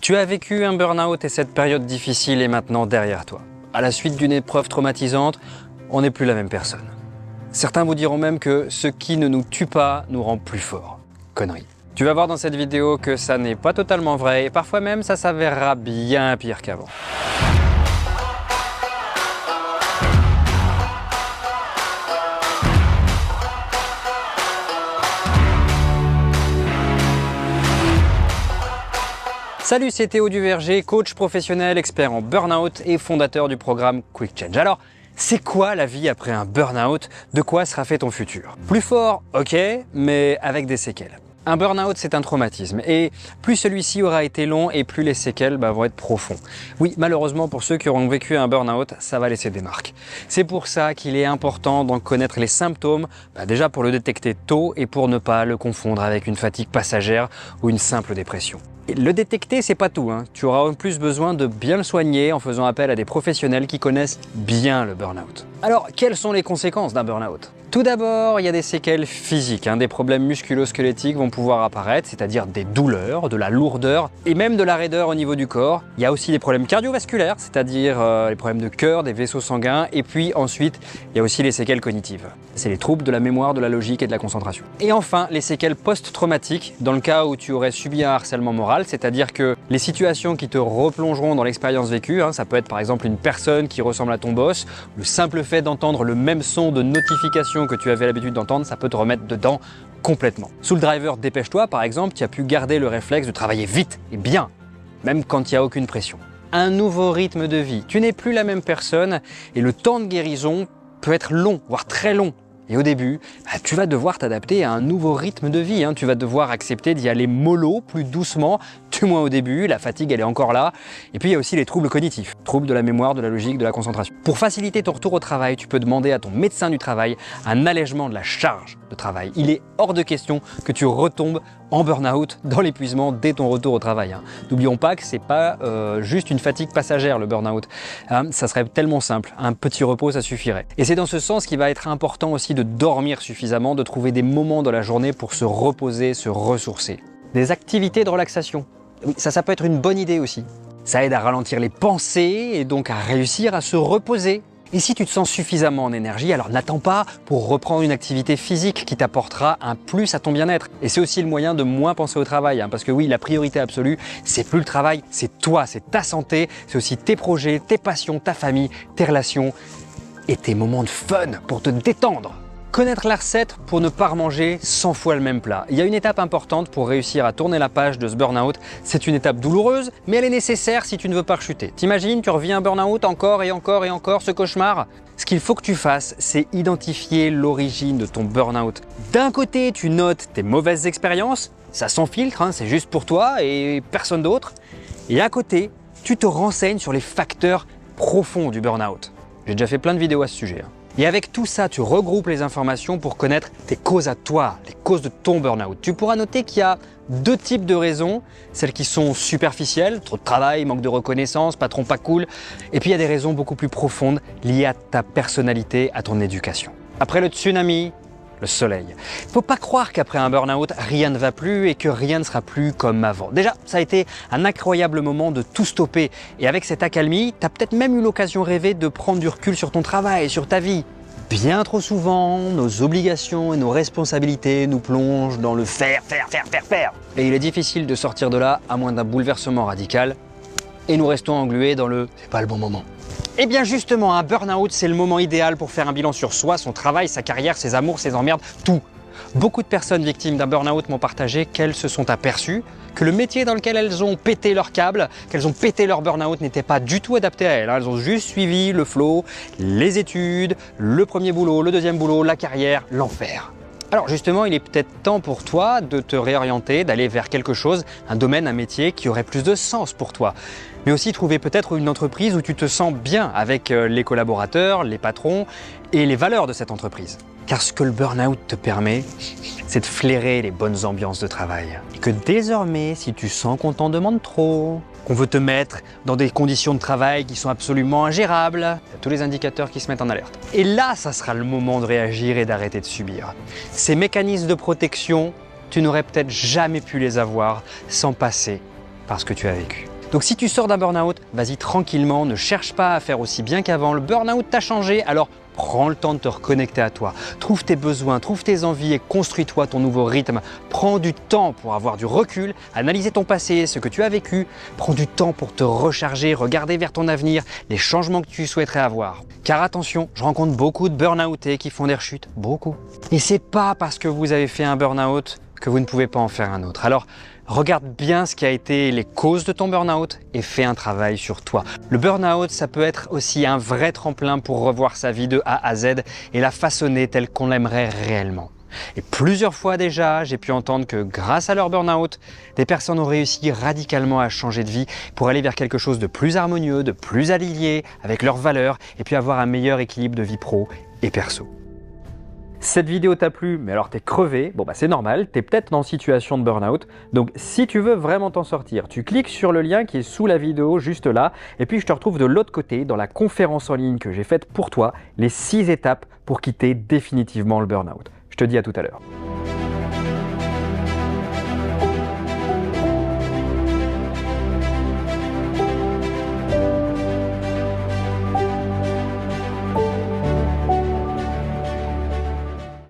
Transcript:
Tu as vécu un burn-out et cette période difficile est maintenant derrière toi. À la suite d'une épreuve traumatisante, on n'est plus la même personne. Certains vous diront même que ce qui ne nous tue pas nous rend plus forts. Connerie. Tu vas voir dans cette vidéo que ça n'est pas totalement vrai et parfois même ça s'avérera bien pire qu'avant. Salut, c'est Théo Duverger, coach professionnel, expert en burn-out et fondateur du programme Quick Change. Alors, c'est quoi la vie après un burn-out? De quoi sera fait ton futur? Plus fort, ok, mais avec des séquelles. Un burn-out, c'est un traumatisme et plus celui-ci aura été long et plus les séquelles vont être profondes. Oui, malheureusement pour ceux qui auront vécu un burn-out, ça va laisser des marques. C'est pour ça qu'il est important d'en connaître les symptômes, déjà pour le détecter tôt et pour ne pas le confondre avec une fatigue passagère ou une simple dépression. Et le détecter, c'est pas tout, Tu auras en plus besoin de bien le soigner en faisant appel à des professionnels qui connaissent bien le burn-out. Alors, quelles sont les conséquences d'un burn-out? Tout d'abord, il y a des séquelles physiques, des problèmes musculo-squelettiques vont pouvoir apparaître, c'est-à-dire des douleurs, de la lourdeur et même de la raideur au niveau du corps. Il y a aussi des problèmes cardiovasculaires, c'est-à-dire les problèmes de cœur, des vaisseaux sanguins, et puis ensuite, il y a aussi les séquelles cognitives. C'est les troubles de la mémoire, de la logique et de la concentration. Et enfin, les séquelles post-traumatiques, dans le cas où tu aurais subi un harcèlement moral, c'est-à-dire que les situations qui te replongeront dans l'expérience vécue, ça peut être par exemple une personne qui ressemble à ton boss, le simple fait d'entendre le même son de notification que tu avais l'habitude d'entendre, ça peut te remettre dedans complètement. Sous le driver dépêche-toi, par exemple, tu as pu garder le réflexe de travailler vite et bien, même quand il n'y a aucune pression. Un nouveau rythme de vie, tu n'es plus la même personne et le temps de guérison peut être long, voire très long. Et au début, tu vas devoir t'adapter à un nouveau rythme de vie. Tu vas devoir accepter d'y aller mollo, plus doucement, du moins au début. La fatigue, elle est encore là. Et puis, il y a aussi les troubles cognitifs. Troubles de la mémoire, de la logique, de la concentration. Pour faciliter ton retour au travail, tu peux demander à ton médecin du travail un allègement de la charge de travail. Il est hors de question que tu retombes en burn-out, dans l'épuisement, dès ton retour au travail. N'oublions pas que c'est pas juste une fatigue passagère, le burn-out. Ça serait tellement simple. Un petit repos, ça suffirait. Et c'est dans ce sens qu'il va être important aussi de dormir suffisamment, de trouver des moments dans la journée pour se reposer, se ressourcer. Des activités de relaxation. Oui, ça peut être une bonne idée aussi. Ça aide à ralentir les pensées et donc à réussir à se reposer. Et si tu te sens suffisamment en énergie, alors n'attends pas pour reprendre une activité physique qui t'apportera un plus à ton bien-être. Et c'est aussi le moyen de moins penser au travail, parce que oui, la priorité absolue, c'est plus le travail, c'est toi, c'est ta santé, c'est aussi tes projets, tes passions, ta famille, tes relations et tes moments de fun pour te détendre. Connaître la recette pour ne pas remanger 100 fois le même plat. Il y a une étape importante pour réussir à tourner la page de ce burn-out. C'est une étape douloureuse, mais elle est nécessaire si tu ne veux pas rechuter. T'imagines, tu reviens un burn-out encore et encore et encore, ce cauchemar? Ce qu'il faut que tu fasses, c'est identifier l'origine de ton burn-out. D'un côté, tu notes tes mauvaises expériences, ça sans filtre, c'est juste pour toi et personne d'autre. Et à côté, tu te renseignes sur les facteurs profonds du burn-out. J'ai déjà fait plein de vidéos à ce sujet. Et avec tout ça, tu regroupes les informations pour connaître tes causes à toi, les causes de ton burn-out. Tu pourras noter qu'il y a deux types de raisons, celles qui sont superficielles, trop de travail, manque de reconnaissance, patron pas cool, et puis il y a des raisons beaucoup plus profondes liées à ta personnalité, à ton éducation. Après le tsunami, le soleil. Il ne faut pas croire qu'après un burn-out, rien ne va plus et que rien ne sera plus comme avant. Déjà, ça a été un incroyable moment de tout stopper. Et avec cette accalmie, tu as peut-être même eu l'occasion rêvée de prendre du recul sur ton travail, sur ta vie. Bien trop souvent, nos obligations et nos responsabilités nous plongent dans le faire. Et il est difficile de sortir de là à moins d'un bouleversement radical. Et nous restons englués dans le « c'est pas le bon moment ». Eh bien justement, un burn-out, c'est le moment idéal pour faire un bilan sur soi, son travail, sa carrière, ses amours, ses emmerdes, tout. Beaucoup de personnes victimes d'un burn-out m'ont partagé qu'elles se sont aperçues que le métier dans lequel elles ont pété leur câble, qu'elles ont pété leur burn-out n'était pas du tout adapté à elles. Elles ont juste suivi le flow, les études, le premier boulot, le deuxième boulot, la carrière, l'enfer. Alors justement, il est peut-être temps pour toi de te réorienter, d'aller vers quelque chose, un domaine, un métier qui aurait plus de sens pour toi. Mais aussi trouver peut-être une entreprise où tu te sens bien avec les collaborateurs, les patrons et les valeurs de cette entreprise. Car ce que le burn-out te permet, c'est de flairer les bonnes ambiances de travail. Et que désormais, si tu sens qu'on t'en demande trop, qu'on veut te mettre dans des conditions de travail qui sont absolument ingérables, il y a tous les indicateurs qui se mettent en alerte. Et là, ça sera le moment de réagir et d'arrêter de subir. Ces mécanismes de protection, tu n'aurais peut-être jamais pu les avoir sans passer par ce que tu as vécu. Donc si tu sors d'un burn-out, vas-y tranquillement, ne cherche pas à faire aussi bien qu'avant. Le burn-out t'a changé, alors prends le temps de te reconnecter à toi. Trouve tes besoins, trouve tes envies et construis-toi ton nouveau rythme. Prends du temps pour avoir du recul, analyser ton passé, ce que tu as vécu. Prends du temps pour te recharger, regarder vers ton avenir, les changements que tu souhaiterais avoir. Car attention, je rencontre beaucoup de burn-outés qui font des rechutes, beaucoup. Et c'est pas parce que vous avez fait un burn-out que vous ne pouvez pas en faire un autre. Alors, regarde bien ce qui a été les causes de ton burn-out et fais un travail sur toi. Le burn-out, ça peut être aussi un vrai tremplin pour revoir sa vie de A à Z et la façonner telle qu'on l'aimerait réellement. Et plusieurs fois déjà, j'ai pu entendre que grâce à leur burn-out, des personnes ont réussi radicalement à changer de vie pour aller vers quelque chose de plus harmonieux, de plus aligné avec leurs valeurs et puis avoir un meilleur équilibre de vie pro et perso. Cette vidéo t'a plu, mais alors t'es crevé, bon bah c'est normal, t'es peut-être dans situation de burn-out, donc si tu veux vraiment t'en sortir, tu cliques sur le lien qui est sous la vidéo juste là, et puis je te retrouve de l'autre côté dans la conférence en ligne que j'ai faite pour toi, les 6 étapes pour quitter définitivement le burn-out. Je te dis à tout à l'heure.